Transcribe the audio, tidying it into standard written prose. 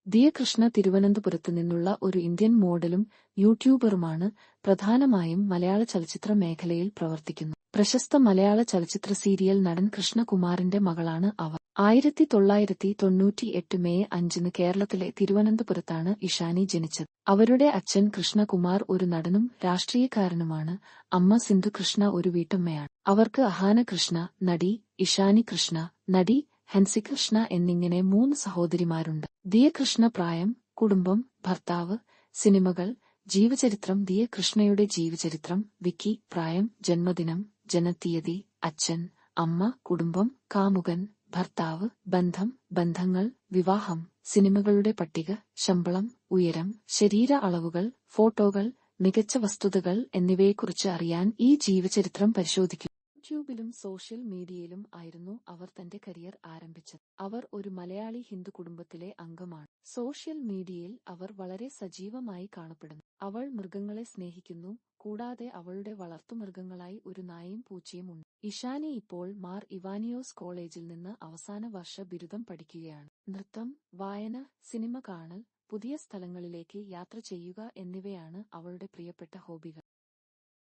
ദിയ കൃഷ്ണ തിരുവനന്തപുരത്ത് നിന്നുള്ള ഒരു ഇന്ത്യൻ മോഡലും യൂട്യൂബറുമാണ്. പ്രധാനമായും മലയാള ചലച്ചിത്ര മേഖലയിൽ പ്രവർത്തിക്കുന്നു. പ്രശസ്ത മലയാള ചലച്ചിത്ര സീരിയൽ നടൻ കൃഷ്ണകുമാറിന്റെ മകളാണ് അവർ. 1998 മെയ് 5 കേരളത്തിലെ തിരുവനന്തപുരത്താണ് ഇഷാനി ജനിച്ചത്. അവരുടെ അച്ഛൻ കൃഷ്ണകുമാർ ഒരു നടനും രാഷ്ട്രീയക്കാരനുമാണ്. അമ്മ സിന്ധു കൃഷ്ണ ഒരു വീട്ടമ്മയാണ്. അവർക്ക് അഹാന കൃഷ്ണ, നടി, ഇഷാനി കൃഷ്ണ, നടി ഹൻസി കൃഷ്ണ എന്നിങ്ങനെ 3 സഹോദരിമാരുണ്ട്. ദിയ കൃഷ്ണ പ്രായം, കുടുംബം, ഭർത്താവ്, സിനിമകൾ, ജീവചരിത്രം. ദിയ കൃഷ്ണയുടെ ജീവചരിത്രം. വിക്കി. പ്രായം, ജന്മദിനം, ജനനത്തീയതി, അച്ഛൻ, അമ്മ, കുടുംബം, കാമുകൻ, ഭർത്താവ്, ബന്ധം, ബന്ധങ്ങൾ, വിവാഹം, സിനിമകളുടെ പട്ടിക, ശമ്പളം, ഉയരം, ശരീര അളവുകൾ, ഫോട്ടോകൾ, മികച്ച വസ്തുതകൾ എന്നിവയെക്കുറിച്ച് അറിയാൻ ഈ ജീവചരിത്രം പരിശോധിക്കൂ. യൂട്യൂബിലും സോഷ്യൽ മീഡിയയിലും ആയിരുന്നു അവർ തന്റെ കരിയർ ആരംഭിച്ചത്. അവർ ഒരു മലയാളി ഹിന്ദു കുടുംബത്തിലെ അംഗമാണ്. സോഷ്യൽ മീഡിയയിൽ അവർ വളരെ സജീവമായി കാണപ്പെടുന്നു. അവൾ മൃഗങ്ങളെ സ്നേഹിക്കുന്നു, കൂടാതെ അവളുടെ വളർത്തുമൃഗങ്ങളായി ഒരു നായയും പൂച്ചയും ഉണ്ട്. ഇഷാനി ഇപ്പോൾ മാർ ഇവാനിയോസ് കോളേജിൽ നിന്ന് അവസാന വർഷ ബിരുദം പഠിക്കുകയാണ്. നൃത്തം, വായന, സിനിമ കാണൽ, പുതിയ സ്ഥലങ്ങളിലേക്ക് യാത്ര ചെയ്യുക എന്നിവയാണ് അവളുടെ പ്രിയപ്പെട്ട ഹോബികൾ.